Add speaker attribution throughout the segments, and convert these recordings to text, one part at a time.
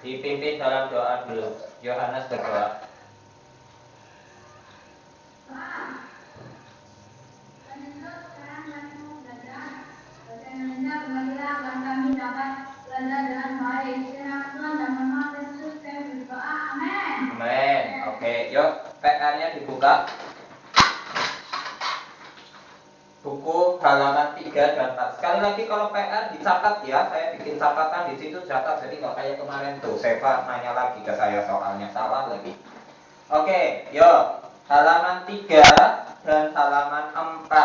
Speaker 1: Dipimpin dalam doa dulu. Yohanes berdoa. Amin. Oke, yuk PR-nya dibuka. Buku halaman 3 dan 4. Sekali lagi kalau PR dicatat ya, saya bikin catatan di situ catat, jadi nggak kayak kemarin tuh. Seva nanya lagi ke saya soalnya salah lagi. Oke, yuk halaman 3 dan halaman 4.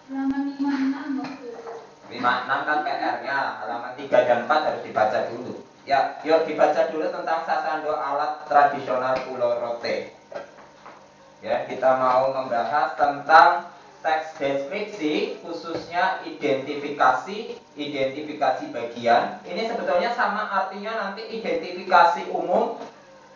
Speaker 2: Halaman
Speaker 1: 56 kan PR-nya, halaman 3 dan 4 harus dibaca dulu. Ya, yuk dibaca dulu tentang sasando alat tradisional Pulau Rote. Ya, kita mau membahas tentang teks deskripsi, khususnya identifikasi bagian. Ini sebetulnya sama artinya nanti identifikasi umum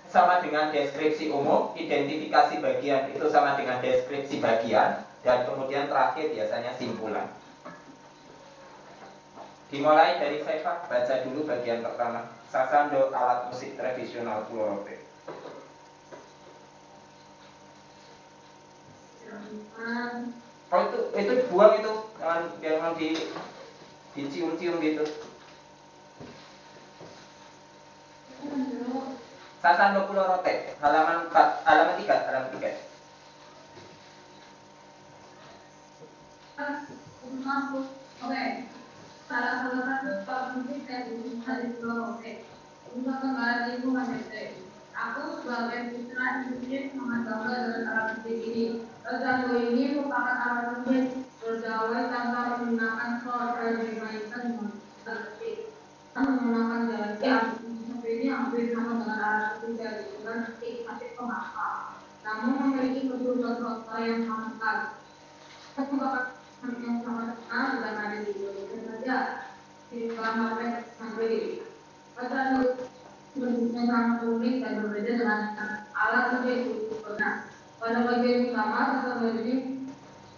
Speaker 1: sama dengan deskripsi umum, identifikasi bagian itu sama dengan deskripsi bagian, dan kemudian terakhir biasanya simpulan. Dimulai dari Seva, baca dulu bagian pertama. Sasando alat musik tradisional Pulau Rote. Oh itu dibuang itu, jangan dicium-cium gitu. Sasando Pulau Rote, halaman 4, halaman 3, halaman 3.
Speaker 2: Oke. Salah satu musik dari Pulau Rote untuk kembali lingkungan desa. Aku sebagai putra Inggris sangat bangga dengan alat musik ini. Sasando ini merupakan alat musik berdawai tanpa menggunakan skor dan dimainkan dengan musik. Menggunakan gaji seperti ini hampir sama dengan alat musik dari musik musik pengakar. Namun memiliki kebutuhan yang sangat besar. Aku bakal yang sangat terkenal bukan ada di Indonesia saja, di Bangladesh sampai Sasando bentuknya sangat unik dan berbeda dengan alat musik sebelumnya. Pada bagian utama, Sasando ini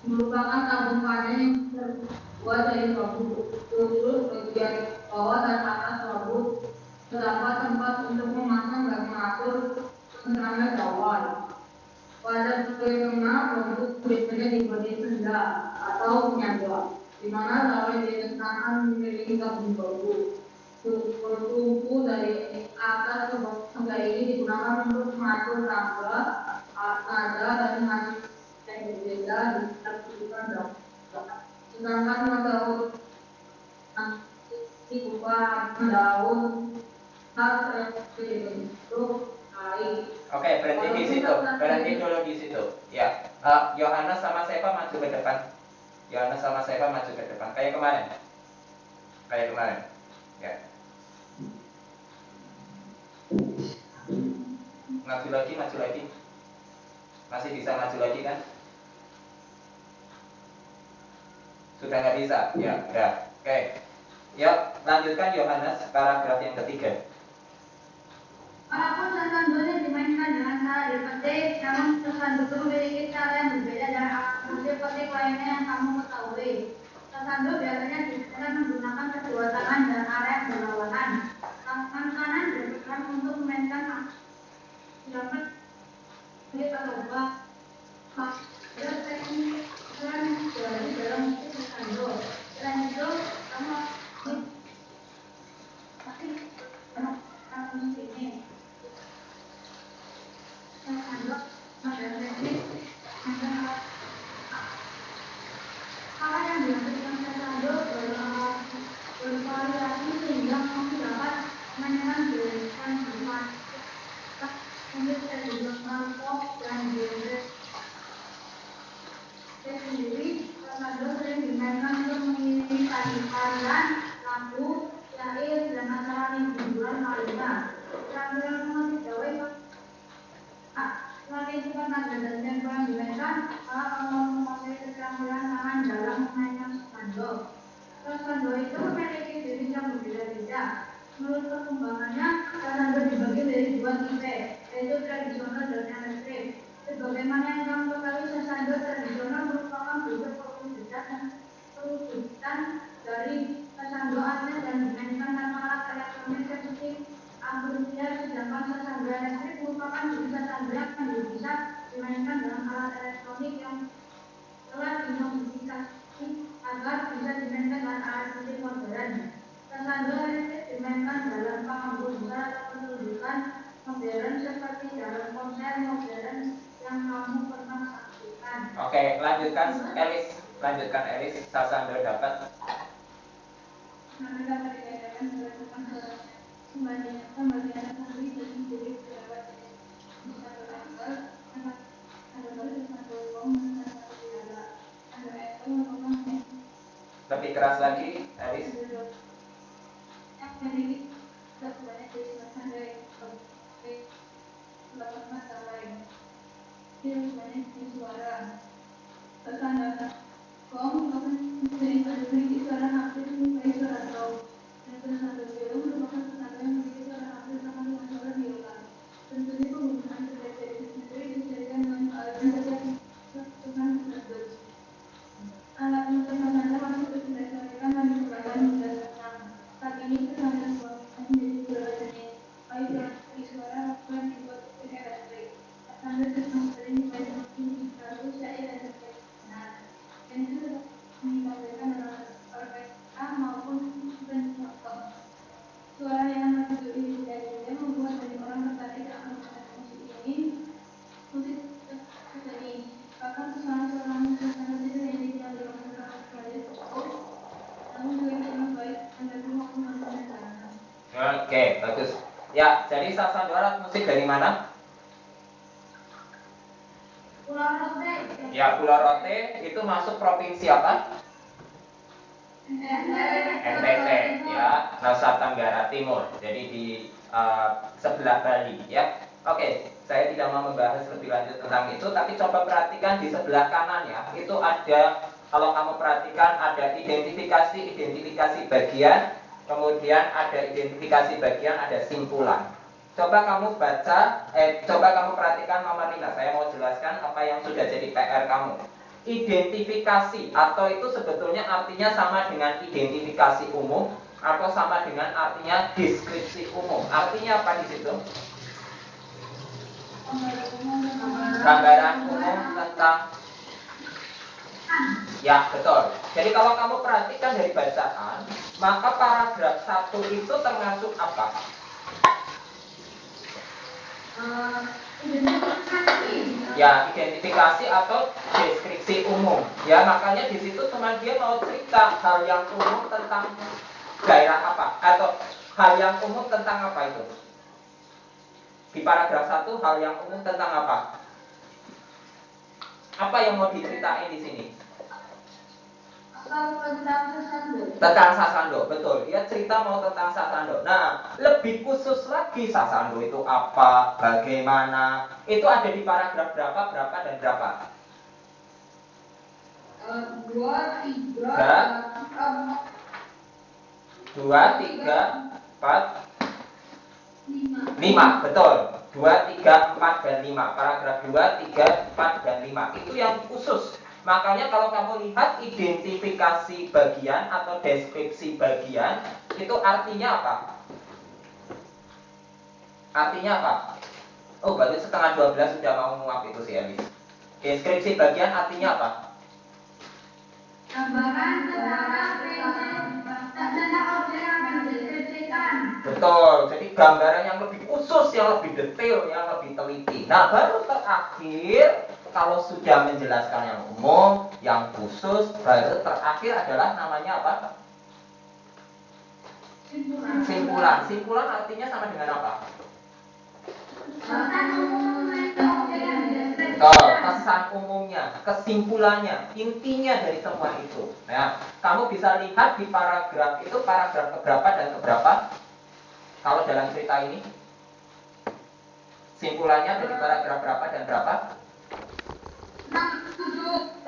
Speaker 2: merupakan tabung panen yang terbuat dari bambu. Seluruh bagian bawah dan atas bambu terdapat tempat untuk memasang dan mengatur kencangnya bawah. Pada bagian tengah, bambu biasanya diberi senda atau penyangga, di mana lawan jenis tangan memiliki tabung bambu. Tumpu dari atas ke bawah tangga ini digunakan untuk mengatur tangga, nada dan mengatur yang berbeda di kehidupan dalam. Sedangkan pada dibuka daun hal bentuk air.
Speaker 1: Oke, berhenti di situ. Berhenti dulu di situ. Ya, Yohanes sama Seva maju ke depan. Yohanes sama Seva maju ke depan. Kayak kemarin. Ya. Maju lagi. Masih bisa maju lagi kan? Sudah nggak bisa? Ya, udah. Oke. Yuk, lanjutkan Yohanes, paragraf yang ketiga.
Speaker 2: Walaupun sasando ini dimainkan dengan cara dipetik, namun sasando itu memiliki cara yang berbeda dari alat musik petik lainnya yang kamu ketahui. Sasando biasanya digunakan menggunakan kedua tangan dan area berlawanan. Tangan kanan digunakan untuk memainkan sedangkan kiri terlupa. Ada teknik dari dalam musik sasando. Selain itu, kamu masih musik ini. Sasando ada teknik apa yang dilakukan sasando bervariasi sehingga kamu dapat memainkan gerakan bermacam untuk tradisional pop dan genre sendiri. Sasando sering dimainkan untuk mengiringi tarian, lagu, syair, dan acara hiburan lainnya. Keterampilan musik Jawa selain itu nada dan tempo yang dimainkan, kamu memakai keterampilan tangan dalam memainkan sasando. Sasando itu memiliki jenis yang berbeda-beda. Menurut perkembangannya, sasando dibagi dari dua tipe, yaitu tradisional dan elektrik. Sebagaimana yang kamu ketahui, sasando tradisional merupakan bentuk perwujudan dari sasando asli dan dimainkan tanpa alat elektronik elektronik yang telah dimodifikasi agar bisa dimainkan dengan alat musik modern. Tersandu listrik dimainkan dalam pengumpulan atau penunjukan modern seperti dalam konser modern yang kamu pernah saksikan.
Speaker 1: Oke, lanjutkan Elis. Lanjutkan Elis. Sasando dapat.
Speaker 2: Mereka dikatakan berdasarkan pembagian sendiri dari diri beberapa jenis satu angle, satu kali satu uang dan satu piala. Ada itu merupakan
Speaker 1: Lebih keras lagi, Elis.
Speaker 2: yang memiliki sebanyak dari semacam dari melakukan masalah lain. Dia sebanyak di suara. Tertanda gong merupakan dari memiliki suara hampir menyerupai suara gong. Dan tertanda biola merupakan tertanda yang memiliki suara hampir sama dengan suara biola. Tentunya penggunaan sebagai sendiri dijadikan dengan alat musik dengan tersebut. Alat musik tertanda masih terus didasarkan dan dikembangkan hingga sekarang. Saat ini tertanda dikembangkan menjadi beberapa jenis, baik dari suara maupun dibuat musik elektrik. Tertanda sistem sering dimainkan lalu syair dan sebagainya. Dan itu dapat ditampilkan dalam orkestra maupun pencontoh. Suara yang merdu ini tidak membuat banyak orang tertarik akan musik ini. Musik seni, bahkan suara-suara musik sangat tidak yang dikenal dengan beberapa sekali cukup, namun juga dikenal baik menjadi maupun menjadi.
Speaker 1: Oke, bagus. Ya, jadi Sasando alat musik dari mana?
Speaker 2: Pulau Rote.
Speaker 1: Ya, Pulau Rote itu masuk provinsi apa? NTT, ya, Nusa Tenggara Timur. Jadi di sebelah Bali, ya. Oke, saya tidak mau membahas lebih lanjut tentang itu, tapi coba perhatikan di sebelah kanan ya. Itu ada, kalau kamu perhatikan ada identifikasi bagian, kemudian ada identifikasi bagian, ada simpulan. Coba kamu baca, coba kamu perhatikan nomor 5. Saya mau jelaskan apa yang sudah jadi PR kamu. Identifikasi atau itu sebetulnya artinya sama dengan identifikasi umum atau sama dengan artinya deskripsi umum. Artinya apa di situ? Gambaran umum tentang. Ya, betul. Jadi kalau kamu perhatikan dari bacaan, maka paragraf 1 itu termasuk apa? Ya, identifikasi atau deskripsi umum. Ya, makanya di situ cuma dia mau cerita hal yang umum tentang daerah apa atau hal yang umum tentang apa itu. Di paragraf 1 hal yang umum tentang apa? Apa yang mau diceritain di sini? Tentang Sasando, betul. Dia cerita mau tentang Sasando. Nah, lebih khusus lagi Sasando itu apa, bagaimana, itu ada di paragraf berapa, dan berapa? 2, 3, 4, 5, betul. 2, 3, 4, dan 5. Paragraf 2, 3, 4, dan 5. Itu yang khusus. Makanya kalau kamu lihat identifikasi bagian atau deskripsi bagian, itu artinya apa? Artinya apa? Oh, baru setengah 12 sudah mau menguap itu sih, Elis. Deskripsi bagian artinya apa?
Speaker 2: Gambaran tentang objek yang dideskripsikan.
Speaker 1: Betul, jadi gambaran yang lebih khusus, yang lebih detail, yang lebih teliti. Nah, baru terakhir, kalau sudah menjelaskan yang umum, yang khusus, baru terakhir adalah namanya apa? Simpulan. Simpulan artinya sama dengan apa? Pesan umumnya, kesimpulannya, intinya dari semua itu. Nah, kamu bisa lihat di paragraf itu paragraf keberapa dan keberapa? Kalau dalam cerita ini, simpulannya dari paragraf berapa dan berapa?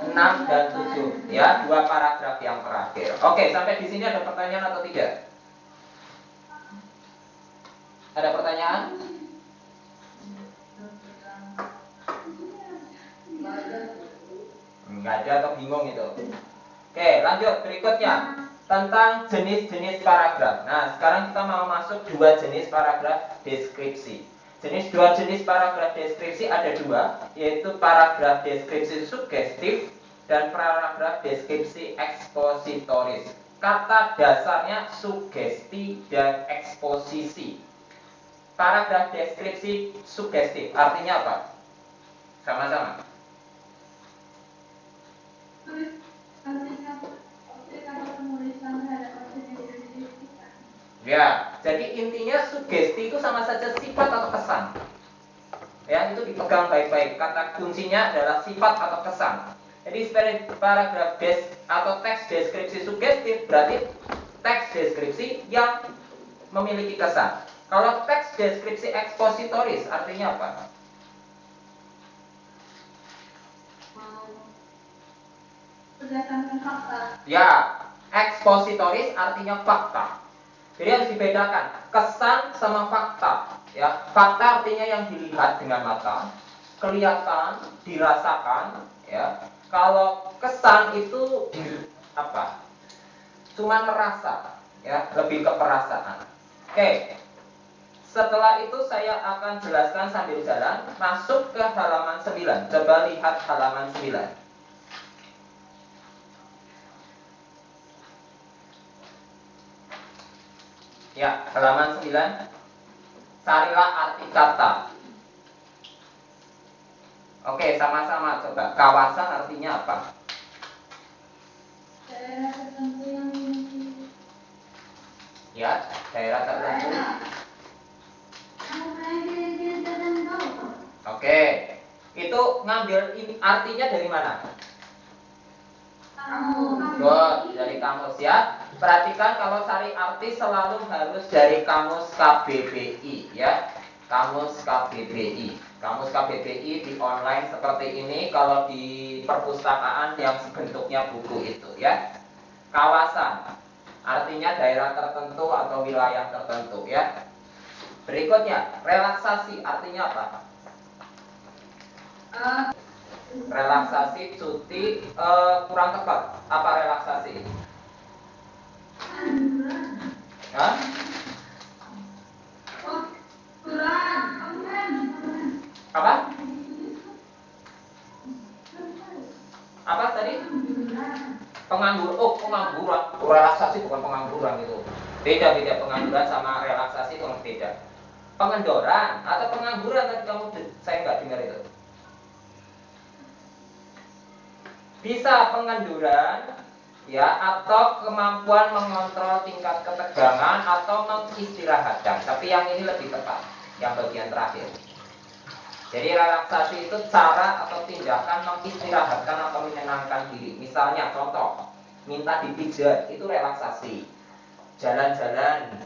Speaker 1: 6 dan 7. Ya, 2 paragraf yang terakhir. Oke, sampai di sini ada pertanyaan atau tidak? Ada pertanyaan? Enggak ada atau bingung itu? Oke, lanjut berikutnya tentang jenis-jenis paragraf. Nah, sekarang kita mau masuk 2 jenis paragraf deskripsi. Dua jenis paragraf deskripsi ada dua, yaitu paragraf deskripsi sugestif dan paragraf deskripsi ekspositoris. Kata dasarnya sugesti dan eksposisi. Paragraf deskripsi sugestif artinya apa? Sama-sama. Ya, jadi intinya sugesti itu sama saja sifat atau kesan. Ya, itu dipegang baik-baik. Kata kuncinya adalah sifat atau kesan. Jadi paragraf atau teks deskripsi sugestif berarti teks deskripsi yang memiliki kesan. Kalau teks deskripsi ekspositoris artinya apa?
Speaker 2: Berdasarkan fakta.
Speaker 1: Ya, ekspositoris artinya fakta. Jadi harus dibedakan kesan sama fakta. Ya, fakta artinya yang dilihat dengan mata, kelihatan, dirasakan. Ya, kalau kesan itu cuma merasa. Ya, lebih ke perasaan. Oke. Setelah itu saya akan jelaskan sambil jalan. Masuk ke halaman 9. Coba lihat halaman 9. Ya, halaman 9. Carilah arti kata. Oke, sama-sama coba. Kawasan artinya apa?
Speaker 2: Daerah tertentu yang
Speaker 1: Ya, daerah tertentu. Oke. Itu ngambil artinya dari mana? Good, dari kamus ya. Perhatikan kalau cari arti selalu harus dari kamus KBBI ya. Kamus KBBI. Kamus KBBI di online seperti ini, kalau di perpustakaan yang bentuknya buku itu ya. Kawasan artinya daerah tertentu atau wilayah tertentu ya. Berikutnya, relaksasi artinya apa? Relaksasi, cuti, kurang tepat. Apa relaksasi? Hah? Apa? Apa tadi? Pengangguran. Oh, pengangguran. Relaksasi bukan pengangguran itu. Beda-beda, pengangguran sama relaksasi itu beda. Pengendoran atau pengangguran tadi kamu, saya nggak dengar itu. Bisa pengenduran ya, atau kemampuan mengontrol tingkat ketegangan atau mengistirahatkan. Tapi yang ini lebih tepat, yang bagian terakhir. Jadi relaksasi itu cara atau tindakan mengistirahatkan atau menyenangkan diri. Misalnya contoh, minta dipijat itu relaksasi. Jalan-jalan,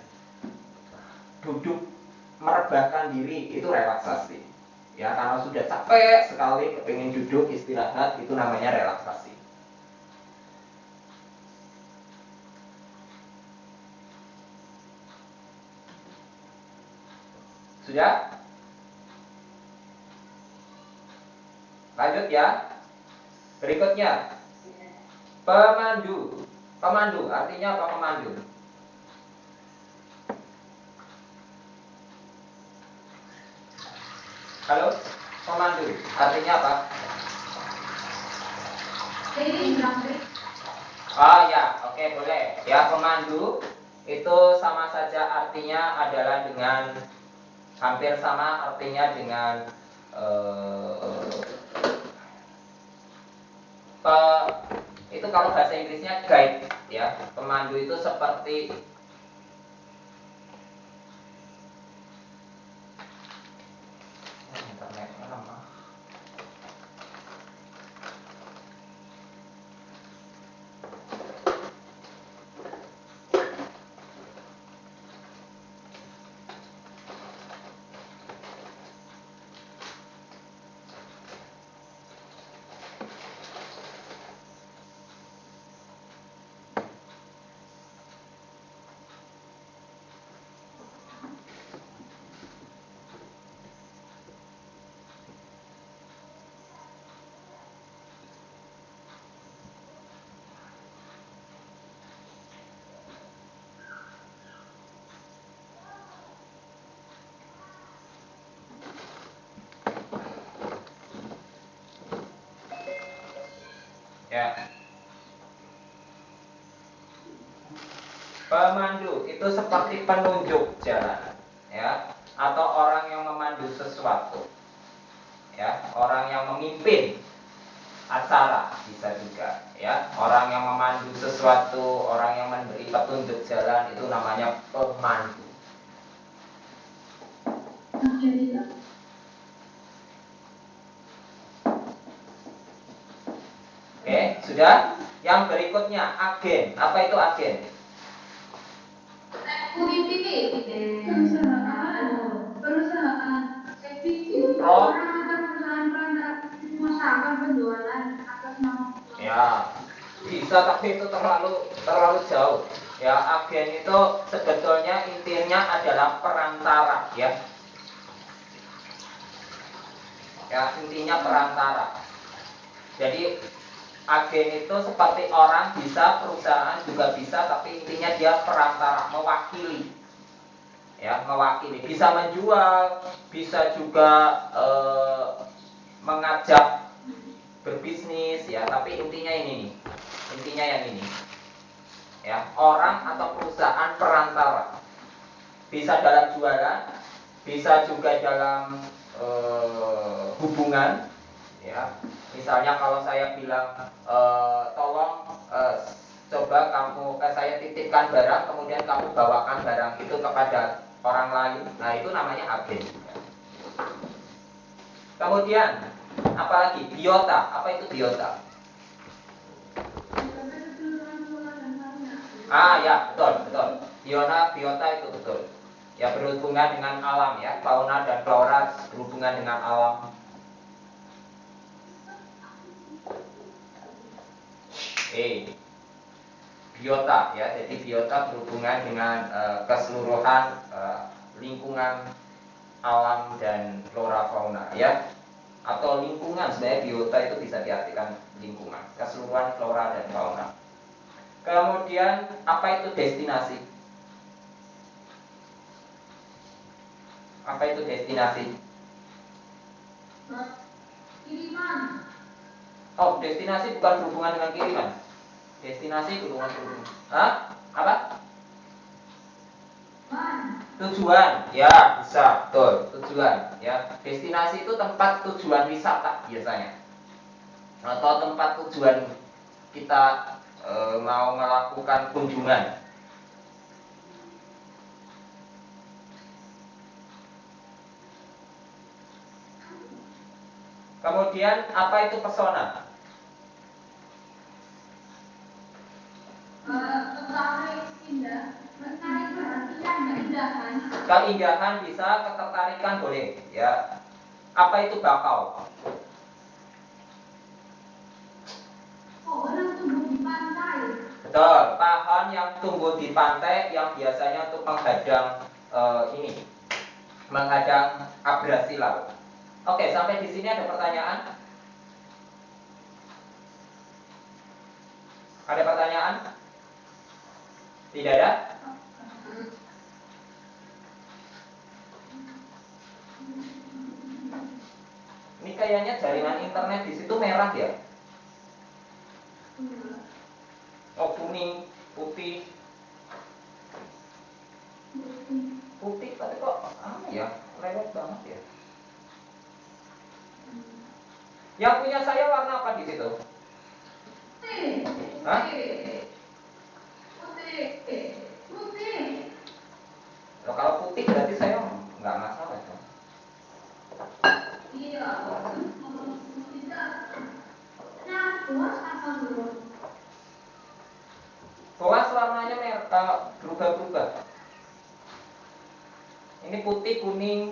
Speaker 1: duduk, merebahkan diri itu relaksasi. Ya, karena sudah capek sekali kepingin duduk istirahat, itu namanya relaksasi. Sudah? Lanjut ya. Berikutnya, pemandu. Pemandu artinya apa pemandu? Halo? Pemandu artinya apa? Oh ya, oke, boleh. Ya, pemandu itu sama saja artinya adalah dengan, hampir sama artinya dengan itu kalau bahasa Inggrisnya guide ya. Pemandu itu seperti internetnya lemah. Ya. Pemandu itu seperti penunjuk jalan, ya, atau orang yang memandu sesuatu, ya, orang yang memimpin acara bisa juga, ya, orang yang memandu sesuatu, orang yang memberi petunjuk jalan itu namanya pemandu. Oke, sudah. Yang berikutnya agen. Apa itu agen?
Speaker 2: Perusahaan penjualan atas nama.
Speaker 1: Ya, bisa, tapi itu terlalu jauh. Ya, agen itu sebetulnya intinya adalah perantara, ya. Ya, intinya perantara. Jadi agen itu seperti orang bisa, perusahaan juga bisa, tapi intinya dia perantara, mewakili. Ya, mewakili, bisa menjual, bisa juga mengajak berbisnis, ya, tapi intinya ini nih. Intinya yang ini. Ya, orang atau perusahaan perantara. Bisa dalam jualan, bisa juga dalam hubungan, ya. Misalnya kalau saya bilang tolong coba kamu saya titipkan barang, kemudian kamu bawakan barang itu kepada orang lain, nah itu namanya agen. Kemudian apalagi biota. Apa itu biota? Ya, betul. Biota itu betul. Ya, berhubungan dengan alam, ya, fauna dan flora berhubungan dengan alam. Biota, ya. Jadi biota berhubungan dengan keseluruhan lingkungan alam dan flora fauna, ya. Atau lingkungan, sebenarnya biota itu bisa diartikan lingkungan, keseluruhan flora dan fauna. Kemudian apa itu destinasi? Apa itu destinasi?
Speaker 2: Kiriman.
Speaker 1: Oh, destinasi bukan berhubungan dengan kiriman. Destinasi berhubungan. Hah? Apa? Tujuan, ya, bisa, betul, tujuan, ya. Destinasi itu tempat tujuan wisata biasanya, atau tempat tujuan kita mau melakukan kunjungan. Kemudian apa itu pesona? Keindahan bisa, ketertarikan boleh, ya. Apa itu bakau?
Speaker 2: Orang tumbuh di pantai.
Speaker 1: Betul, pohon yang tumbuh di pantai yang biasanya untuk menghadang menghadang abrasi laut. Oke, sampai di sini ada pertanyaan? Ada pertanyaan? Tidak ada? Ini kayaknya jaringan internet di situ merah ya? Oh, kuning, putih. Putih, tapi kok ya, lewat banget ya. Yang punya saya warna apa di situ? Hah?
Speaker 2: Putih.
Speaker 1: Loh, kalau putih berarti saya nggak masalah dong.
Speaker 2: Iya. Nah, puas apa belum?
Speaker 1: Boas warnanya berubah-berubah. Ini putih, kuning,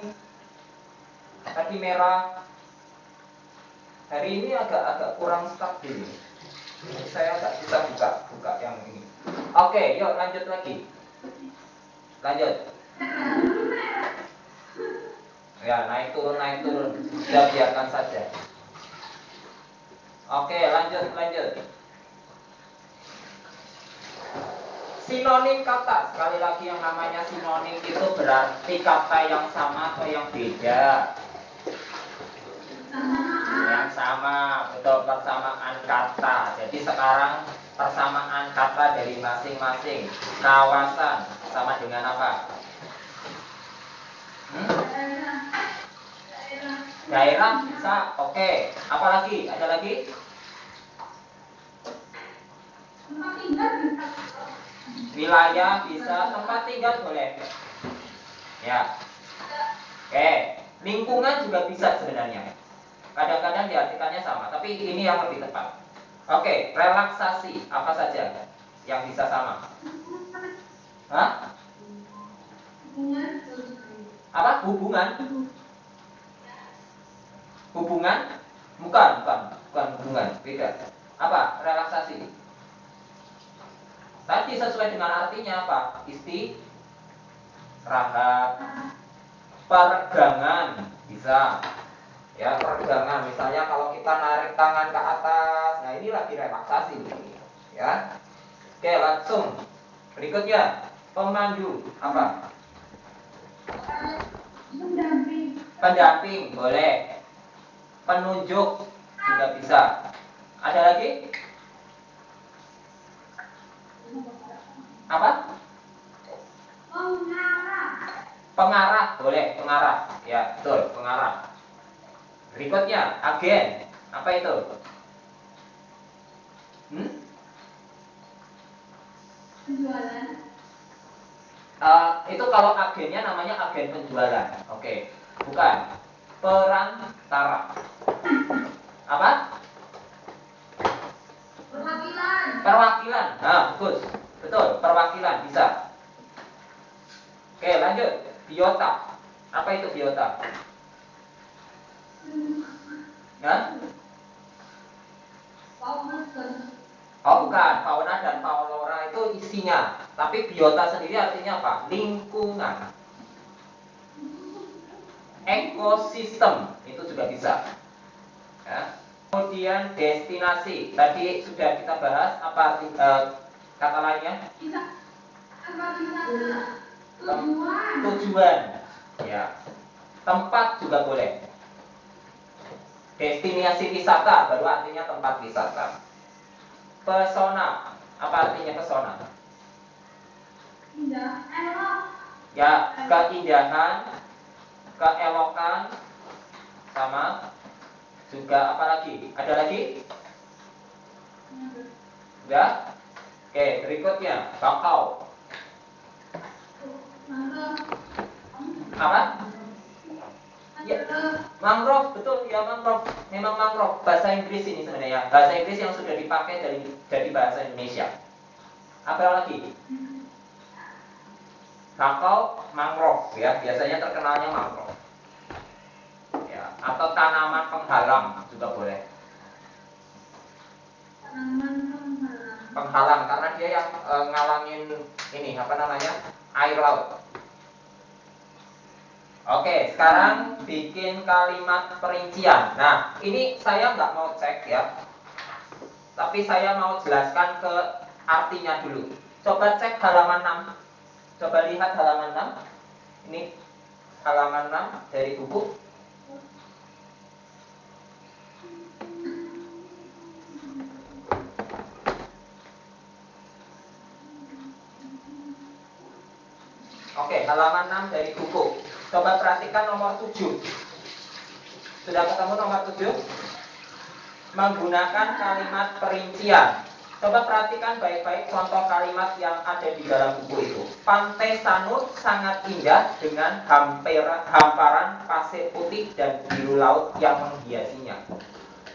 Speaker 1: tadi merah. Hari ini agak kurang stabil. Saya agak bisa buka yang ini. Oke, yuk lanjut lagi. Lanjut. Ya, naik turun. Sudah, biarkan saja. Oke, lanjut. Sinonim kata, sekali lagi yang namanya sinonim itu berarti kata yang sama atau yang beda. Yang sama, betul, persamaan kata. Jadi sekarang persamaan kata dari masing-masing. Kawasan sama dengan apa? Daerah bisa, oke. Apa lagi? Ada lagi?
Speaker 2: Tempat tinggal bisa.
Speaker 1: Wilayah bisa, tempat tinggal boleh. Ya. Oke. Lingkungan juga bisa sebenarnya. Kadang-kadang diartikannya sama, tapi ini yang lebih tepat. Oke, relaksasi apa saja yang bisa sama? Hah? Apa? Hubungan? Hubungan? Bukan hubungan, beda. Apa? Relaksasi. Tadi sesuai dengan artinya apa? Istirahat. Peregangan bisa. Ya, peregangan. Misalnya kalau kita narik tangan ke atas, nah ini lagi relaksasi. Ya. Oke, langsung. Berikutnya, pemandu apa? Pendamping boleh. Penunjuk juga bisa. Ada lagi? Apa? Pengarah boleh, pengarah. Ya, betul, pengarah. Berikutnya, agen. Apa itu?
Speaker 2: Penjualan.
Speaker 1: Itu kalau agennya namanya agen penjualan. Oke. Bukan. Perantara. Apa? Perwakilan. Nah, bagus. Betul, perwakilan bisa. Oke, lanjut. Biota. Apa itu biota? Hah? Oh bukan, fauna dan flora itu isinya. Tapi biota sendiri artinya apa? Lingkungan. Ekosistem itu juga bisa. Ya. Kemudian destinasi. Tadi sudah kita bahas apa arti kata lainnya? Tujuan. Ya. Tempat juga boleh. Destinasi wisata baru artinya tempat wisata. Pesona. Apa artinya pesona?
Speaker 2: Indah, elok.
Speaker 1: Ya, keindahan, keelokan, sama juga apa lagi? Ada lagi? Ya. Oke, berikutnya bakau. Apa? Ya, mangrove, betul ya, mangrove. Memang mangrove, bahasa Inggris ini sebenarnya. Bahasa Inggris yang sudah dipakai dari bahasa Indonesia. Apa lagi? Bakau, mangrove ya, biasanya terkenalnya mangrove. Ya, atau tanaman penghalang juga boleh. Penghalang karena dia yang ngalangin ini apa namanya? Air laut. Oke, sekarang bikin kalimat perincian. Nah, ini saya nggak mau cek ya, tapi saya mau jelaskan ke artinya dulu. Coba cek halaman 6. Coba lihat halaman 6. Ini halaman 6 dari buku. Oke, halaman 6 dari buku. Coba perhatikan nomor 7. Sudah ketemu nomor 7? Menggunakan kalimat perincian. Coba perhatikan baik-baik contoh kalimat yang ada di dalam buku itu. Pantai Sanur sangat indah dengan hamparan pasir putih dan biru laut yang menghiasinya.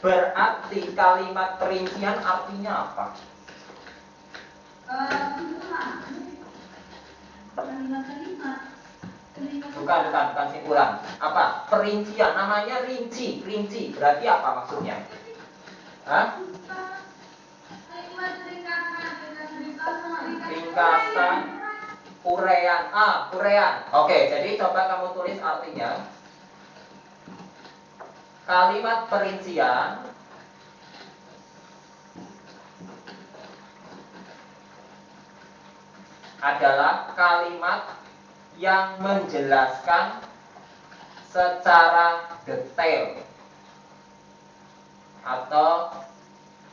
Speaker 1: Berarti kalimat perincian artinya apa? Bukan simpulan. Apa? Perincian, namanya rinci. Berarti apa maksudnya? Hah? Ringkasan, uraian. Uraian. Oke, jadi coba kamu tulis artinya. Kalimat perincian adalah kalimat yang menjelaskan secara detail atau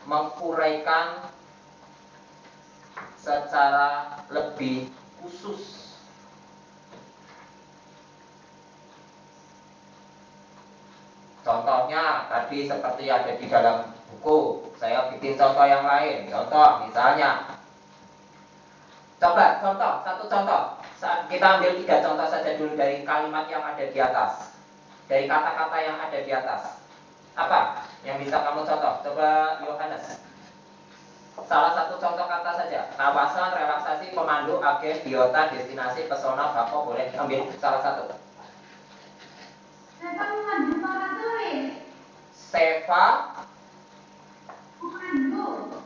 Speaker 1: menguraikan secara lebih khusus. Contohnya tadi seperti ada di dalam buku. Saya bikin contoh yang lain. Contoh misalnya, coba satu contoh. Kita ambil 3 contoh saja dulu dari kalimat yang ada di atas, dari kata-kata yang ada di atas. Apa yang bisa kamu contoh? Coba Yohanes. Salah satu contoh kata saja. Kawasan, relaksasi, pemandu, agen, biota, destinasi, pesona, bako. Boleh ambil salah satu.
Speaker 2: Seva memandu para turis.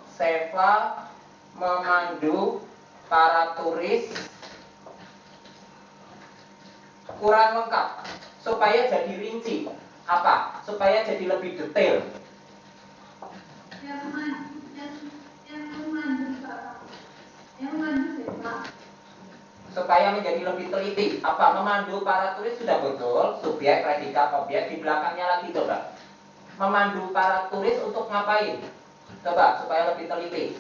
Speaker 1: Seva memandu para turis. Kurang lengkap. Supaya jadi rinci. Apa? Supaya jadi lebih detail. Supaya menjadi lebih teliti. Apa? Memandu para turis sudah betul. Subjek, predikat, objek. Di belakangnya lagi coba. Memandu para turis untuk ngapain? Coba supaya lebih teliti,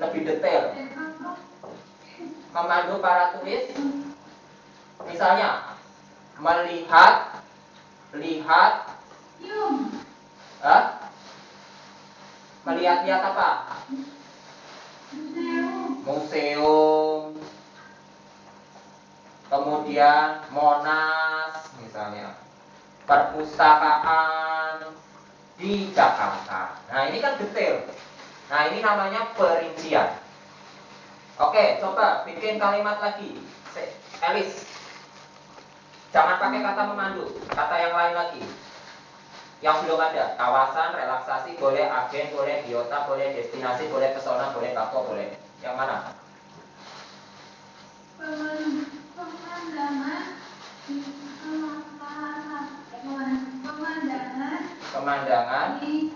Speaker 1: lebih detail. Memandu para turis, misalnya melihat, melihat apa? Museum. Kemudian Monas misalnya, perpustakaan di Jakarta. Nah ini kan detail. Nah ini namanya perincian. Oke, coba bikin kalimat lagi. Elis, jangan pakai kata memandu, kata yang lain lagi. Yang belum ada. Kawasan, relaksasi, boleh agen, boleh biota, boleh destinasi, boleh pesona, boleh bako, boleh. Yang mana? Pemandangan
Speaker 2: di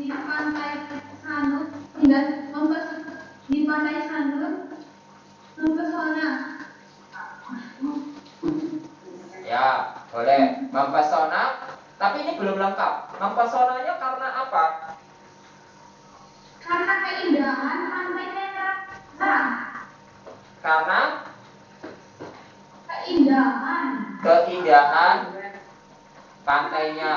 Speaker 2: pantai Sanur dan di pantai Sanur mempesona.
Speaker 1: Ya, boleh. Mempesona, tapi ini belum lengkap. Mempesonanya karena apa?
Speaker 2: Karena keindahan pantainya cerah.
Speaker 1: Karena keindahan pantainya.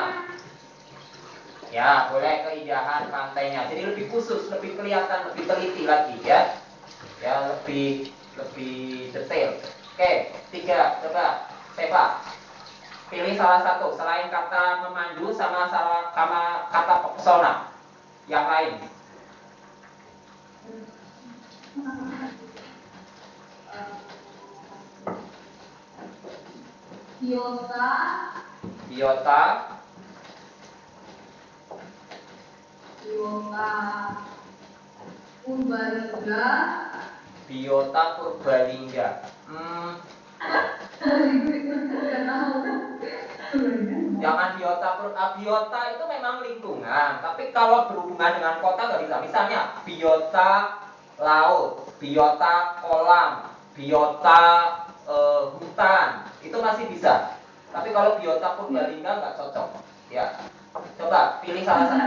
Speaker 1: Ya, boleh keindahan pantainya. Jadi lebih khusus, lebih kelihatan, lebih teliti lagi ya. Ya, lebih detail. Oke, 3, coba Seva. Pilih salah satu selain kata memandu sama kata pesona. Yang lain. Biota.
Speaker 2: Purbalingga.
Speaker 1: Biota Purbalingga. Jangan biota itu memang lingkungan, tapi kalau berhubungan dengan kota nggak bisa. Misalnya biota laut, biota kolam, biota hutan, itu masih bisa. Tapi kalau biota Purbalingga nggak cocok. Ya, coba pilih salah satu.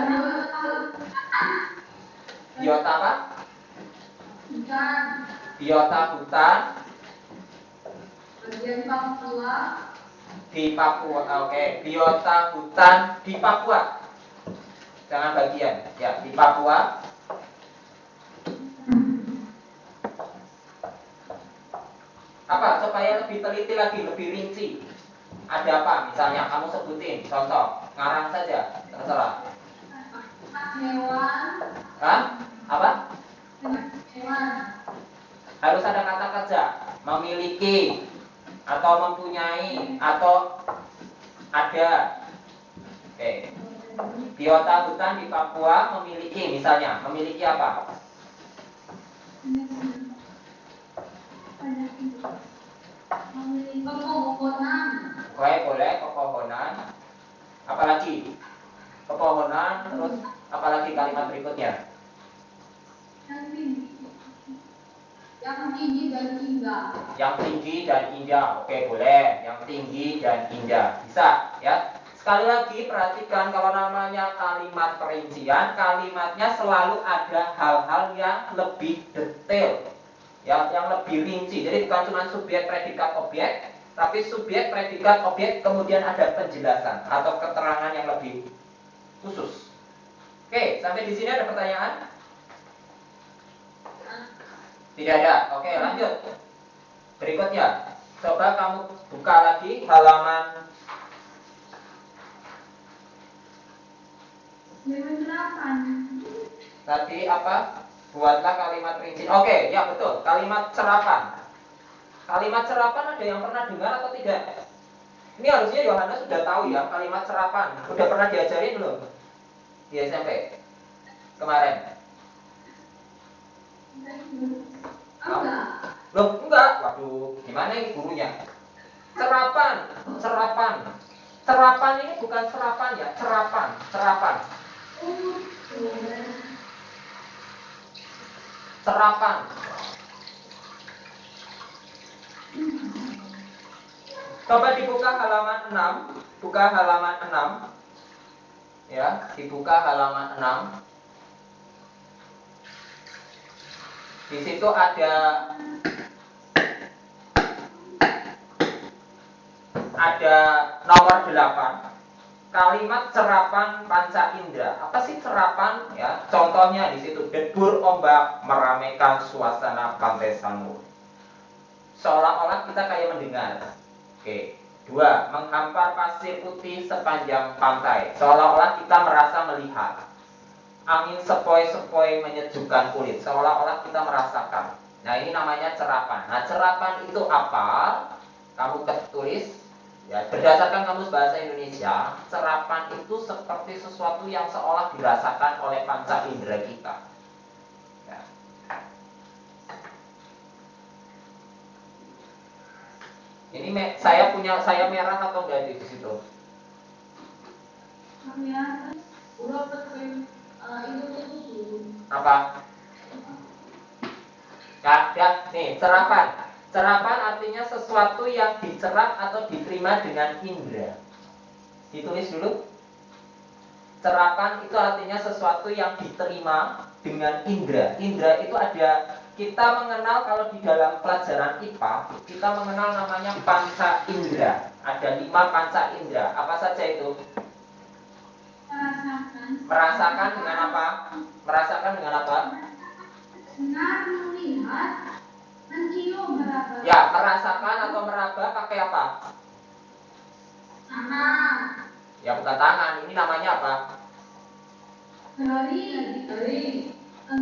Speaker 1: Biota apa?
Speaker 2: Hutan.
Speaker 1: Biota hutan.
Speaker 2: Bagian Papua.
Speaker 1: Di Papua, oke. Biota hutan di Papua. Jangan bagian, ya di Papua. Apa? Supaya lebih teliti lagi, lebih rinci. Ada apa? Misalnya kamu sebutin, contoh, ngarang saja, terserah.
Speaker 2: Hewan.
Speaker 1: Hah? Apa?
Speaker 2: Hewan.
Speaker 1: Harus ada kata kerja, memiliki, atau mempunyai, atau ada. Oke. Biota hutan di Papua memiliki, misalnya, memiliki apa?
Speaker 2: Memiliki pepohonan.
Speaker 1: Oke, boleh pepohonan. Apalagi? Pepohonan, terus apalagi kalimat berikutnya?
Speaker 2: Yang tinggi dan indah.
Speaker 1: Yang tinggi dan indah. Oke, boleh. Yang tinggi dan indah. Bisa, ya. Sekali lagi perhatikan kalau namanya kalimat perincian, kalimatnya selalu ada hal-hal yang lebih detail, ya, yang lebih rinci. Jadi bukan cuma subjek, predikat, objek, tapi subjek, predikat, objek, kemudian ada penjelasan atau keterangan yang lebih khusus. Oke, sampai di sini ada pertanyaan? Tidak ada. Oke, lanjut. Berikutnya, coba kamu buka lagi halaman
Speaker 2: 8.
Speaker 1: tadi apa? Buatlah kalimat rinci. Oke, ya betul. Kalimat serapan. Kalimat serapan ada yang pernah dengar atau tidak? Ini harusnya Yohanes sudah tahu ya kalimat serapan. Udah pernah diajarin belum? Di SMP kemarin.
Speaker 2: Enggak.
Speaker 1: Loh, enggak. Waduh, gimana ini gurunya? Serapan, serapan. Serapan ini bukan serapan ya, serapan, serapan. Serapan. Coba dibuka halaman 6, buka halaman 6. Ya, dibuka halaman 6. Di situ ada nomor 8. Kalimat serapan panca indera. Apa sih serapan? Ya, contohnya di situ debur ombak meramaikan suasana pantai Sanur. Seolah-olah kita kayak mendengar. Oke. 2. Menghampar pasir putih sepanjang pantai. Seolah-olah kita merasa melihat. Angin sepoi-sepoi menyejukkan kulit. Seolah-olah kita merasakan. Nah, ini namanya serapan. Nah, serapan itu apa? Kamu tulis. Ya, berdasarkan kamus bahasa Indonesia, serapan itu seperti sesuatu yang seolah dirasakan oleh panca indera kita. Ya. Ini saya merah atau enggak di situ? Apa? Ya, nih serapan. Serapan artinya sesuatu yang dicerap atau diterima dengan indera. Ditulis dulu. Serapan itu artinya sesuatu yang diterima dengan indera. Indera itu ada, kita mengenal kalau di dalam pelajaran IPA, kita mengenal namanya panca indera. Ada 5 panca indera. Apa saja itu? Merasakan dengan apa? Merasakan dengan apa?
Speaker 2: Dengar, melihat, mencium, meraba.
Speaker 1: Ya, merasakan atau meraba pakai apa?
Speaker 2: Tangan.
Speaker 1: Ya, bukan tangan. Ini namanya apa?
Speaker 2: Jari.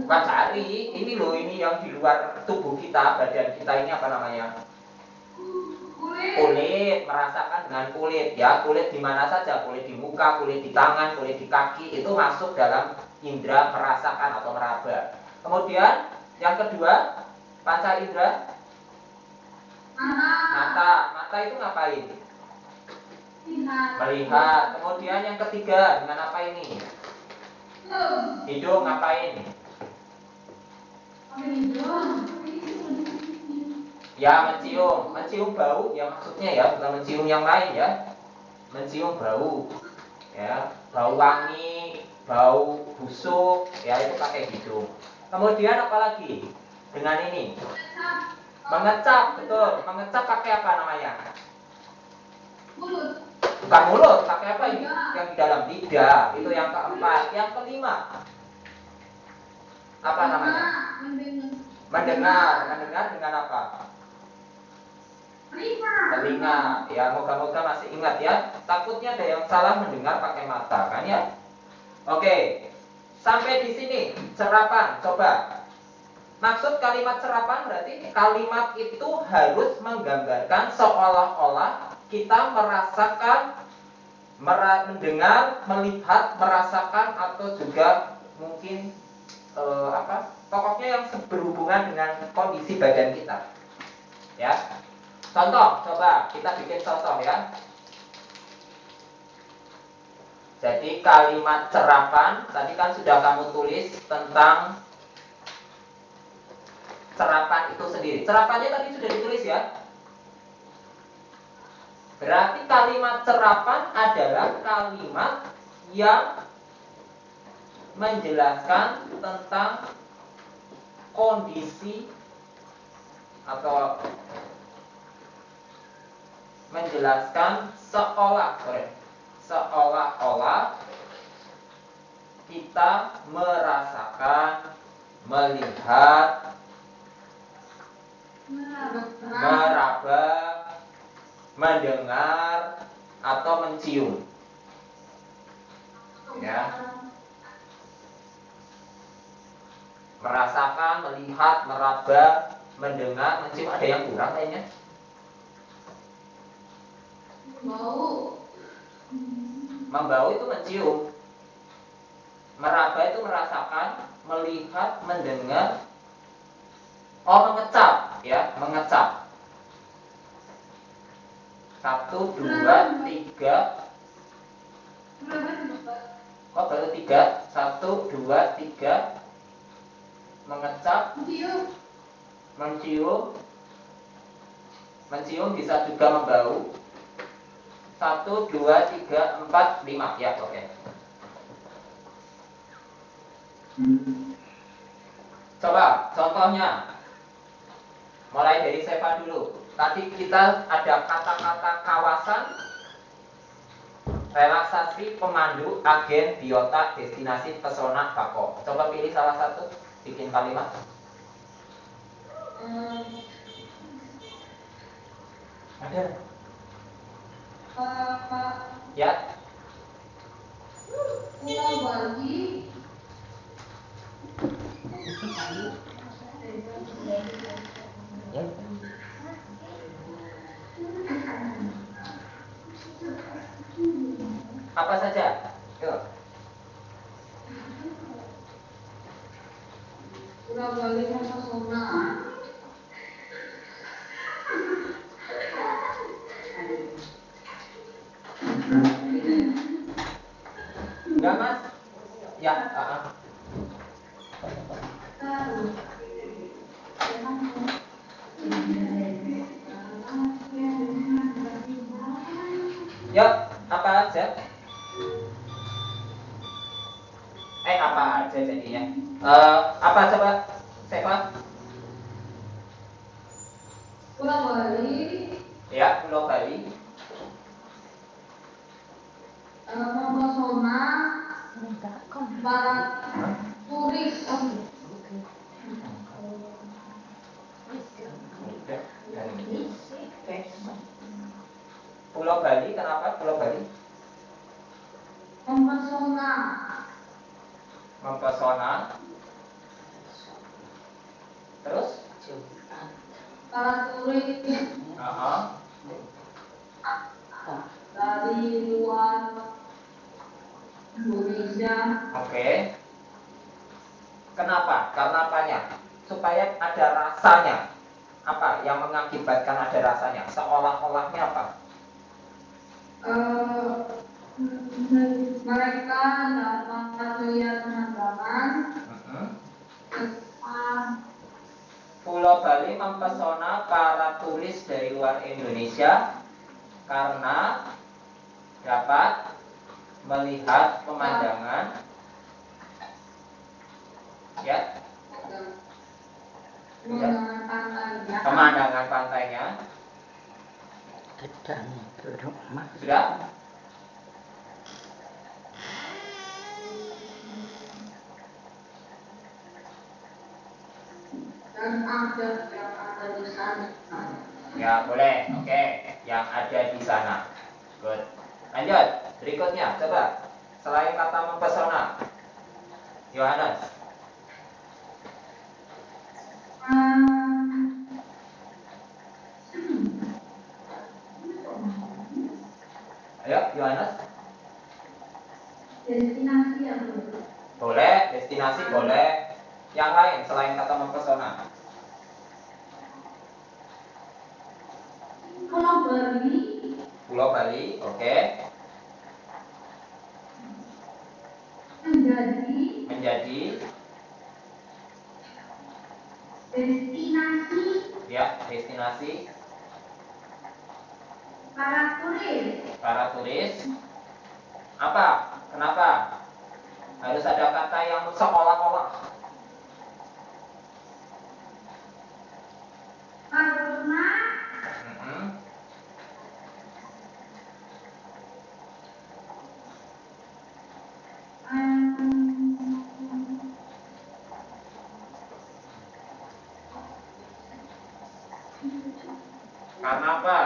Speaker 1: Bukan jari. Ini loh, ini yang di luar tubuh kita, badan kita ini apa namanya? Kulit. Merasakan dengan kulit. Ya, kulit di mana saja? Kulit di muka, kulit di tangan, kulit di kaki. Itu masuk dalam indera merasakan atau meraba. Kemudian yang kedua, panca indera. Mata itu ngapain? Melihat. Kemudian yang ketiga, dengan apa ini? Hidung ngapain? Ya, mencium. Mencium bau, ya maksudnya ya, bukan mencium yang lain ya. Mencium bau. Ya, bau wangi, bau busuk, ya itu pakai hidung. Kemudian apa lagi? Dengan ini. Mengecap, betul. Mengecap pakai apa namanya?
Speaker 2: Mulut.
Speaker 1: Bukan mulut, pakai apa ini? Yang di dalam lidah. Itu yang keempat. Yang kelima, apa namanya? Mendengar. Mendengar dengan apa? Telinga. Ya, moga-moga masih ingat ya. Takutnya ada yang salah mendengar pakai mata, kan ya? Oke. Sampai di sini serapan. Coba. Maksud kalimat serapan berarti kalimat itu harus menggambarkan seolah-olah kita merasakan, mendengar, melihat, merasakan atau juga mungkin pokoknya yang berhubungan dengan kondisi badan kita. Ya. Contoh, coba kita bikin contoh ya. Jadi kalimat serapan tadi kan sudah kamu tulis tentang serapan itu sendiri. Serapannya tadi sudah ditulis ya. Berarti kalimat serapan adalah kalimat yang menjelaskan tentang kondisi atau menjelaskan seolah-olah kita merasakan, melihat, meraba, mendengar, atau mencium. Ya. Merasakan, melihat, meraba, mendengar, mencium. Ada yang kurang kayaknya? Membau itu mencium. Meraba itu merasakan, melihat, mendengar. Oh, mengecap, ya, mengecap. 1, 2, 3. Oh, baru 3. 1, 2, 3. Mengecap, mencium. Mencium bisa juga membau. 1, 2, 3, 4, 5. Ya, oke. Coba contohnya. Mulai dari Seva dulu. Tadi kita ada kata-kata kawasan, relaksasi, pemandu, agen, biota, destinasi, pesona, bako. Coba pilih salah satu, bikin kalimat. Ada? Ya.
Speaker 2: Pulau Bali.
Speaker 1: Apa saja? Yuk.
Speaker 2: Pulau Bali mempesona.
Speaker 1: Enggak, Mas? Ya, Yuk, apa aja? Apa aja jadinya? Apa coba? Seva?
Speaker 2: Pulau Bali.
Speaker 1: Ya, Pulau Bali.
Speaker 2: Mempesona para turis.
Speaker 1: Pulau Bali, kenapa Pulau Bali?
Speaker 2: Mempesona.
Speaker 1: Mempesona. Terus?
Speaker 2: Para turis dari luar Indonesia.
Speaker 1: Oke. Kenapa? Karena apanya? Supaya ada rasanya. Apa yang mengakibatkan ada rasanya? Seolah-olahnya apa?
Speaker 2: Mereka dapat melihat pemandangan.
Speaker 1: Pulau Bali mempesona para turis dari luar Indonesia karena dapat melihat pemandangan, ya, pemandangan pantainya. Sudah?
Speaker 2: Dan ada yang ada di sana.
Speaker 1: Ya, boleh. Oke, yang ada di sana. Good. Lanjut. Berikutnya, coba. Selain kata mempesona, Yohanes. Ayo, Yohanes.
Speaker 2: Destinasi yang
Speaker 1: Boleh, destinasi boleh. Yang lain selain kata mempesona.
Speaker 2: Pulau Bali.
Speaker 1: Pulau Bali, oke. Menjadi
Speaker 2: destinasi.
Speaker 1: Ya, destinasi
Speaker 2: Para turis.
Speaker 1: Para turis. Apa? Kenapa? Harus ada kata yang seolah-olah.
Speaker 2: Karena
Speaker 1: Karena apa?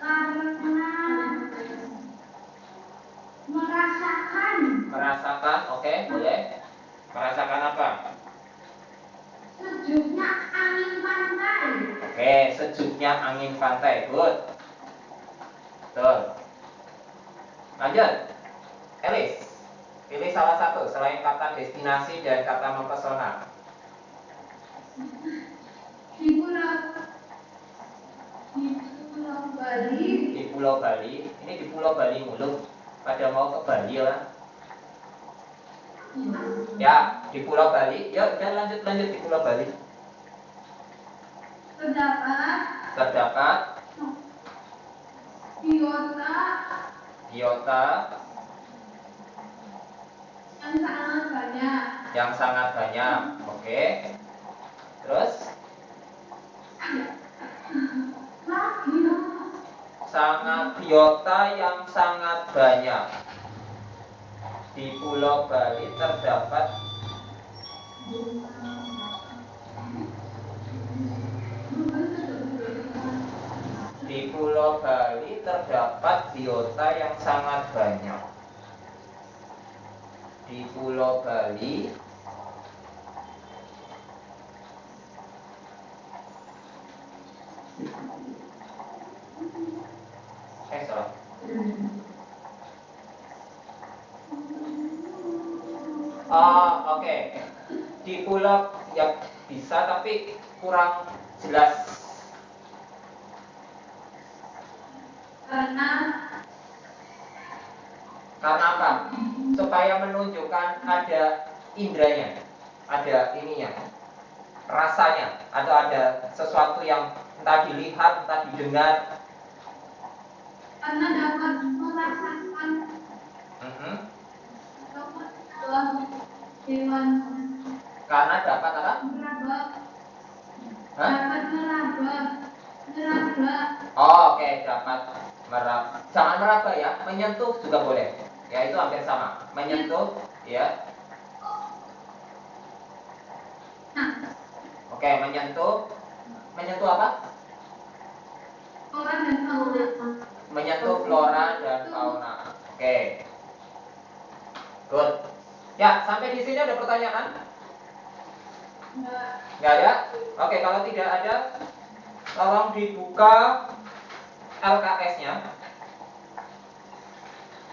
Speaker 2: Karena merasakan.
Speaker 1: Merasakan, oke, boleh. Merasakan apa?
Speaker 2: Sejuknya angin pantai.
Speaker 1: Oke, sejuknya angin pantai. Good. Betul. Lanjut. Elis, pilih salah satu selain kata destinasi dan kata mempesona.
Speaker 2: Di Pulau Bali.
Speaker 1: Di Pulau Bali. Ini di Pulau Bali mulu. Pada mau ke Bali lah. Ya, di Pulau Bali. Ya, udah lanjut di Pulau Bali. Terdapat
Speaker 2: biota yang sangat banyak.
Speaker 1: Oke. Terus biota yang sangat banyak. Di Pulau Bali terdapat biota yang sangat banyak. Di Pulau Bali salah. Oke. Di pulau ya bisa tapi kurang jelas. Karena apa? Supaya menunjukkan ada indranya, ada ininya, rasanya, atau ada sesuatu yang entah dilihat, entah didengar.
Speaker 2: Karena dapat merasakan hewan.
Speaker 1: Karena dapat apa?
Speaker 2: Meraba.
Speaker 1: Hah?
Speaker 2: Dapat meraba.
Speaker 1: Oke, dapat meraba. Jangan meraba ya, menyentuh juga boleh. Ya, itu hampir sama. Menyentuh, ya. Oke, menyentuh. Menyentuh apa?
Speaker 2: Flora dan fauna.
Speaker 1: Menyentuh flora dan fauna. Oke. Good. Ya, sampai di sini ada pertanyaan? Nggak ada? Oke, kalau tidak ada, tolong dibuka LKS-nya.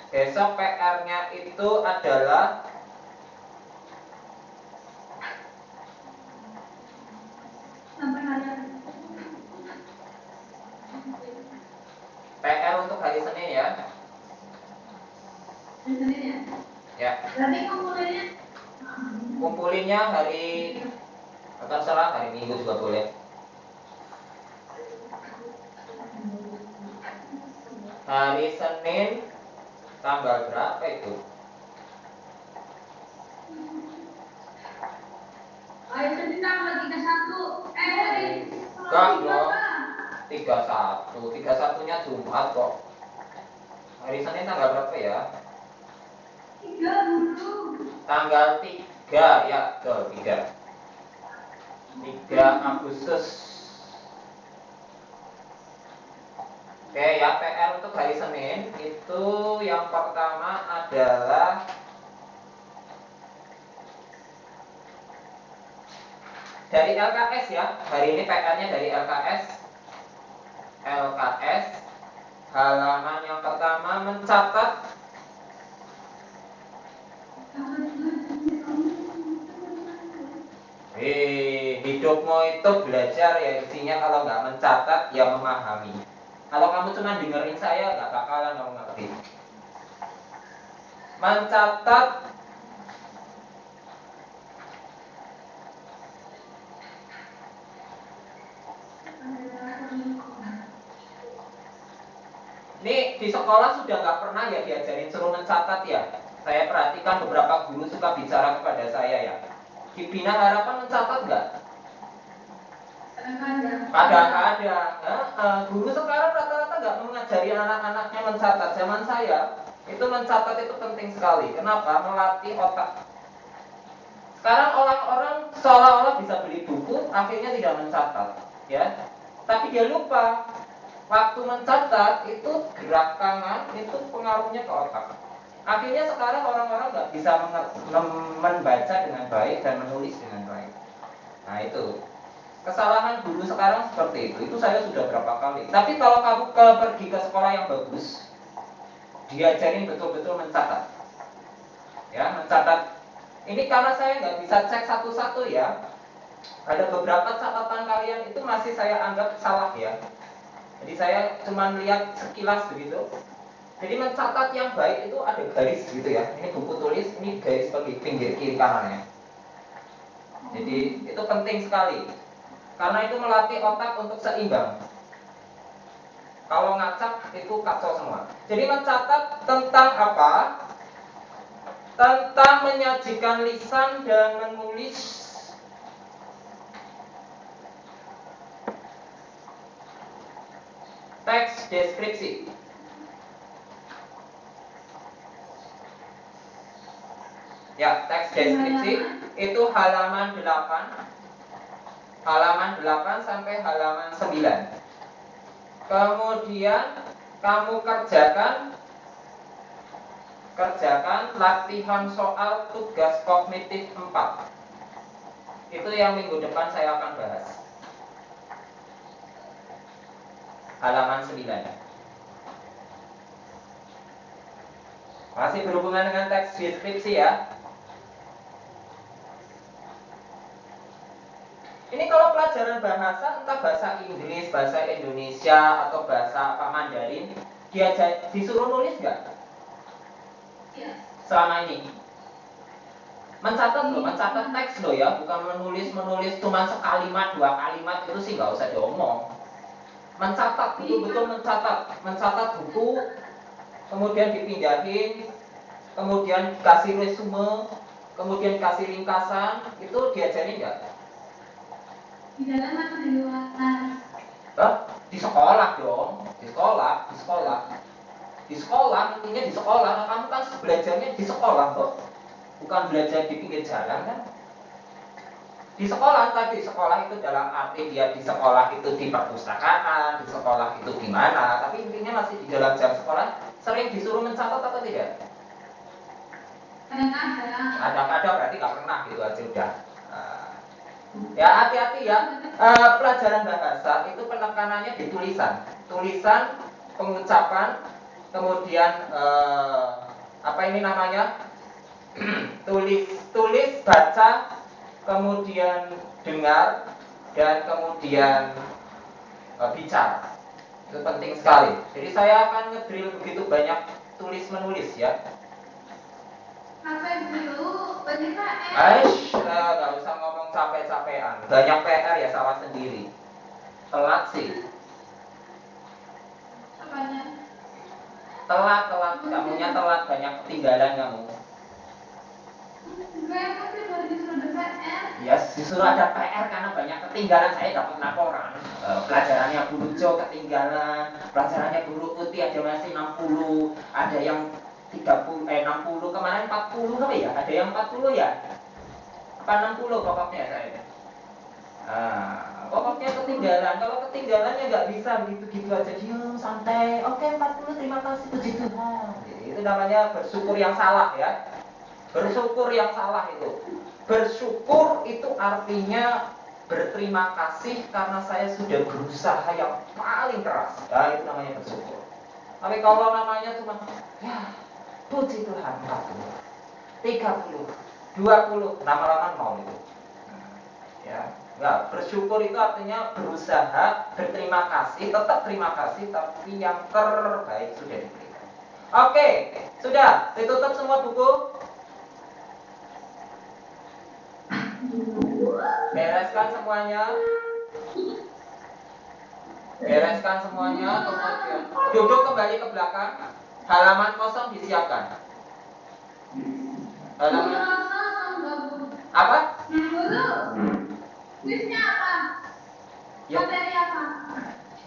Speaker 1: Besok PR-nya itu adalah PR untuk hari Senin ya.
Speaker 2: Senin ya?
Speaker 1: Ya.
Speaker 2: Berarti
Speaker 1: Kumpulinnya hari terserah, hari Minggu juga boleh. Hari Senin tanggal berapa itu?
Speaker 2: Hari Senin tanggal 31.
Speaker 1: Enggak dong. 31. 31-nya Jumat kok. Hari Senin tanggal berapa ya?
Speaker 2: 3
Speaker 1: Tanggal 3 ya, betul 3. 3 Agustus. Oke ya, PR untuk hari Senin itu yang pertama adalah dari LKS ya. Hari ini PR-nya dari LKS. Halaman yang pertama mencatat hidupmu itu belajar ya, isinya kalau nggak mencatat ya memahami. Kalau kamu cuma dengerin saya nggak bakalan kamu ngerti. Mencatat di sekolah sudah nggak pernah ya diajarin suruh mencatat ya. Saya perhatikan beberapa guru suka bicara kepada saya ya. Di Bina Harapan mencatat nggak? Kadang-kadang. Guru sekarang rata-rata nggak mengajari anak-anaknya mencatat. Zaman saya itu mencatat itu penting sekali. Kenapa? Melatih otak. Sekarang orang-orang seolah-olah bisa beli buku, akhirnya tidak mencatat, ya. Tapi dia lupa. Waktu mencatat itu gerak tangan itu pengaruhnya ke otak. Akhirnya sekarang orang-orang nggak bisa membaca dengan baik dan menulis dengan baik. Nah itu kesalahan guru sekarang seperti itu. Itu saya sudah berapa kali. Tapi kalau kamu pergi ke sekolah yang bagus, diajarin betul-betul mencatat. Ya, mencatat. Ini karena saya nggak bisa cek satu-satu ya. Ada beberapa catatan kalian itu masih saya anggap salah ya. Jadi saya cuma lihat sekilas begitu. Jadi mencatat yang baik itu ada garis gitu ya. Ini buku tulis, ini garis bagi pinggir kiri kanannya. Jadi itu penting sekali. Karena itu melatih otak untuk seimbang. Kalau ngacak itu kacau semua. Jadi mencatat tentang apa? Tentang menyajikan lisan dan menulis teks deskripsi. Ya, teks deskripsi itu halaman 8. Halaman 8 sampai halaman 9. Kemudian kamu kerjakan latihan soal tugas kognitif 4. Itu yang minggu depan saya akan bahas. Halaman 9. Masih berhubungan dengan teks deskripsi ya. Ini kalau pelajaran bahasa, entah bahasa Inggris, bahasa Indonesia, atau bahasa Mandarin, dia disuruh nulis nggak?
Speaker 2: Iya.
Speaker 1: Selama ini mencatat loh, mencatat teks loh ya, bukan menulis cuma sekalimat, 2 kalimat itu sih nggak usah diomong. Mencatat, betul-betul mencatat buku, kemudian dipindahin, kemudian kasih resume, kemudian kasih ringkasan, itu diajarin nggak?
Speaker 2: Di dalam atau di luar?
Speaker 1: Di sekolah dong, di sekolah, intinya di sekolah. Kamu kan belajarnya di sekolah kok, bukan belajar di pinggir jalan kan? Di sekolah tadi, sekolah itu dalam arti dia di sekolah itu di perpustakaan, di sekolah itu gimana, tapi intinya masih di dalam jam sekolah. Sering disuruh mencatat atau tidak?
Speaker 2: Kadang-kadang.
Speaker 1: Kadang-kadang berarti nggak pernah gitu aja udah. Ya hati-hati ya. Pelajaran bahasa itu penekanannya di tulisan, pengucapan, kemudian apa ini namanya? tulis, baca, kemudian dengar, dan kemudian bicara. Itu penting sekali. Jadi saya akan ngedrill begitu banyak tulis menulis ya.
Speaker 2: Sampai dulu banyak PR.
Speaker 1: Nggak usah ngomong capek-capean. Banyak PR ya salah sendiri. Telat sih.
Speaker 2: Apanya?
Speaker 1: Telat. Kamunya telat, banyak ketinggalan kamu.
Speaker 2: Enggak, pasti baru disuruh ada PR.
Speaker 1: Ya, disuruh ada PR karena banyak ketinggalan. Saya dapat laporan. Pelajarannya guru Jo ketinggalan, pelajarannya guru Uti ada masih 60, ada yang 60, kemarin 40 apa ya? Ada yang 40 ya? Apa 60 pokoknya saya. Pokoknya ketinggalan. Kalau ketinggalannya nggak bisa begitu aja diam santai. Oke 40 terima kasih puji Tuhan. Itu namanya bersyukur yang salah ya. Bersyukur yang salah itu. Bersyukur itu artinya berterima kasih karena saya sudah berusaha yang paling keras. Nah, itu namanya bersyukur. Tapi kalau namanya cuma ya puji Tuhan 40, 30, 20, lama-lama mau itu. Ya, enggak, bersyukur itu artinya berusaha, berterima kasih, tetap terima kasih, tapi yang terbaik sudah diberikan. Oke, sudah ditutup semua buku. Bereskan semuanya. Bereskan semuanya, kemudian duduk kembali ke belakang. Halaman kosong disiapkan. Halaman apa?
Speaker 2: Kuisnya apa?
Speaker 1: Ya,
Speaker 2: Materi apa?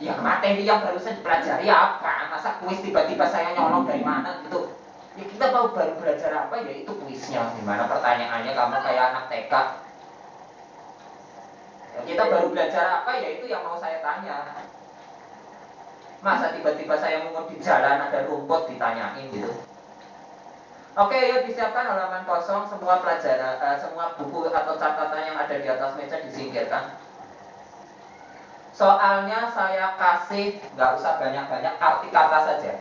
Speaker 1: ya materi yang barusan dipelajari apa? Masa kuis tiba-tiba saya nyolong dari mana gitu? Ya kita baru belajar apa ya itu kuisnya. Gimana pertanyaannya kamu kayak anak TK? Ya, kita baru belajar apa ya itu yang mau saya tanya. Masa tiba-tiba saya mau di jalan ada rumput ditanyain gitu. Oke, yuk disiapkan halaman kosong, semua pelajaran, semua buku atau catatan yang ada di atas meja disingkirkan. Soalnya saya kasih, nggak usah banyak-banyak, arti kata saja.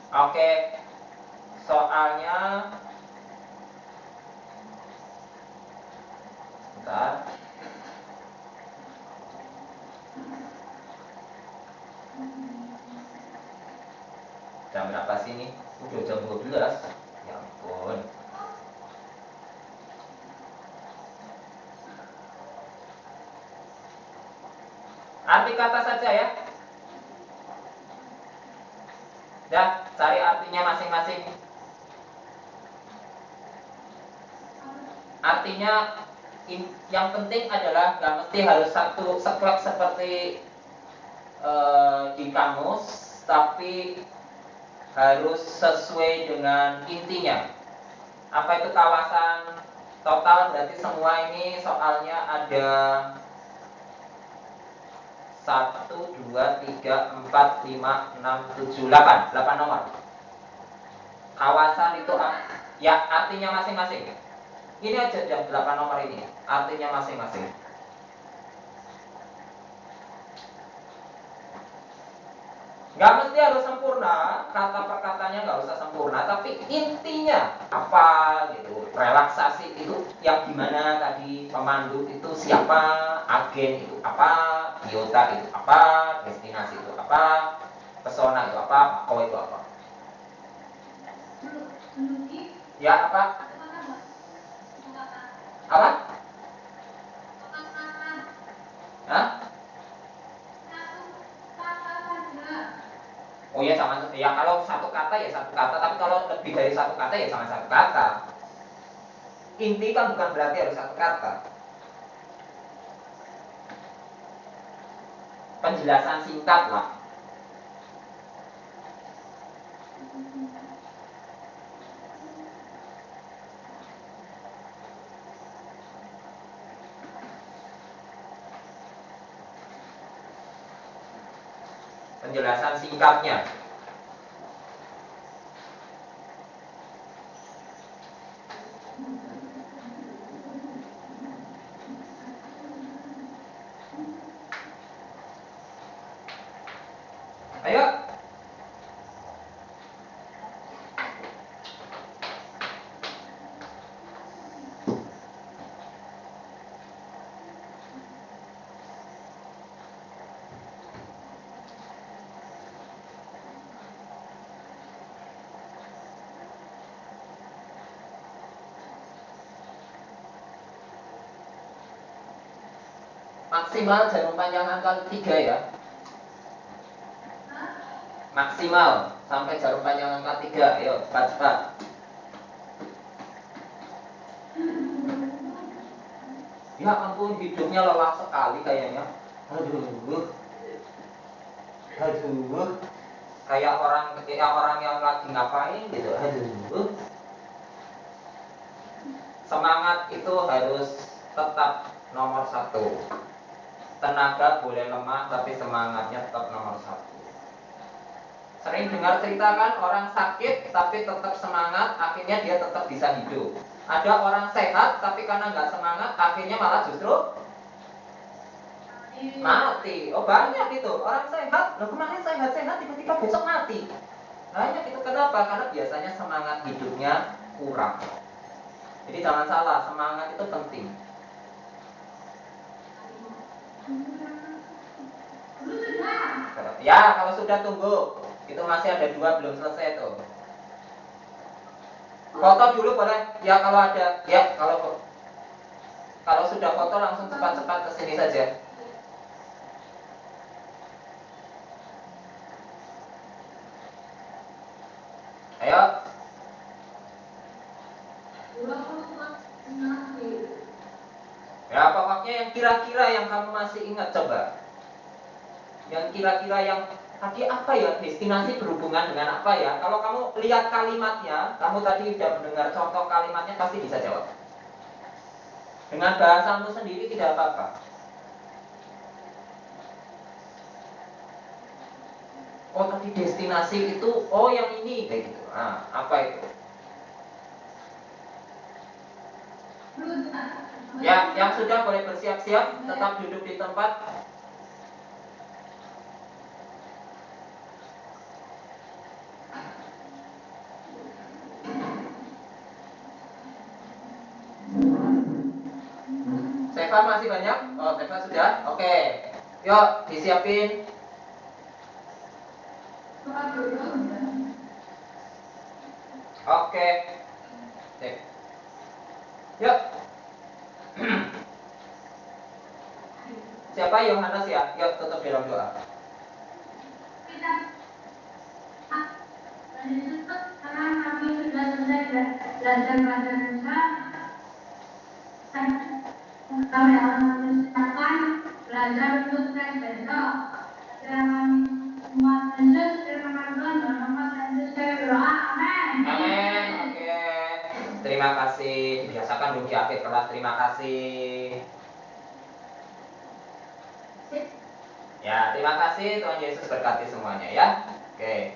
Speaker 1: Oke, soalnya, bentar. Jam berapa sih ini? Udah jam 12. Ya ampun. Arti kata saja ya. Ya, cari artinya masing-masing. Artinya yang penting adalah nggak mesti harus satu seklek seperti di kamus, tapi harus sesuai dengan intinya. Apa itu kawasan total? Berarti semua ini soalnya ada 1, 2, 3, 4, 5, 6, 7, 8 nomor. Kawasan itu ya artinya masing-masing. Ini aja 8 nomor ini, artinya masing-masing. Nggak mesti harus sempurna, kata per katanya nggak usah sempurna, tapi intinya apa gitu. Relaksasi itu yang gimana tadi, pemandu itu siapa, agen itu apa, biota itu apa, destinasi itu apa, pesona itu apa, mako itu apa. Ya apa? Apa? Hah? Oh ya sama ya, kalau satu kata ya satu kata, tapi kalau lebih dari satu kata ya sama satu kata. Inti kan bukan berarti harus satu kata. Penjelasan singkat lah. Penjelasan singkatnya. Ayo. Maksimal jarum panjang angka 3 ya. Maksimal sampai jarum panjang angka 3. Ayo cepat-cepat. Ya ampun, hidupnya lelah sekali kayaknya. Aduh. Kayak orang yang lagi ngapain gitu. Aduh. Semangat itu harus tetap nomor 1. Tenaga boleh lemah, tapi semangatnya tetap nomor 1. Sering dengar cerita kan, orang sakit tapi tetap semangat, akhirnya dia tetap bisa hidup. Ada orang sehat tapi karena nggak semangat, akhirnya malah justru mati. Oh banyak itu, orang sehat, loh kemarin sehat-sehat tiba-tiba besok mati. Banyak itu, kenapa? Karena biasanya semangat hidupnya kurang. Jadi jangan salah, semangat itu penting. Ya, kalau sudah tunggu. Itu masih ada 2 belum selesai tuh. Foto dulu boleh? Ya kalau ada, ya kalau sudah foto langsung cepat-cepat ke sini saja. Ayo. Ya pokoknya yang kira-kira yang kamu masih ingat coba. Yang kira-kira yang tadi apa ya, destinasi berhubungan dengan apa ya? Kalau kamu lihat kalimatnya, kamu tadi sudah mendengar contoh kalimatnya, pasti bisa jawab. Dengan bahasamu sendiri tidak apa-apa. Oh tadi destinasi itu, oh yang ini kayak gitu. Nah, apa itu? Ya, yang sudah boleh bersiap-siap, tetap duduk di tempat. Seva masih banyak? Oh, Seva sudah? Oke. Yuk, disiapin. Oke. Sip. Yuk. Siapa Yohanes ya? Yuk, tutup dalam doa.
Speaker 2: Karena kami sudah selesai belajar bahasa Indonesia, kami akan mempersiapkan belajar untuk tes besok. Jangan umat Yesus, terima Tuhan, dalam nama Yesus saya berdoa, amin.
Speaker 1: Amin. Oke. Terima kasih. Dibiasakan dulu di akhir kelas. Terima kasih. Ya, terima kasih. Tuhan Yesus berkati semuanya ya. Oke.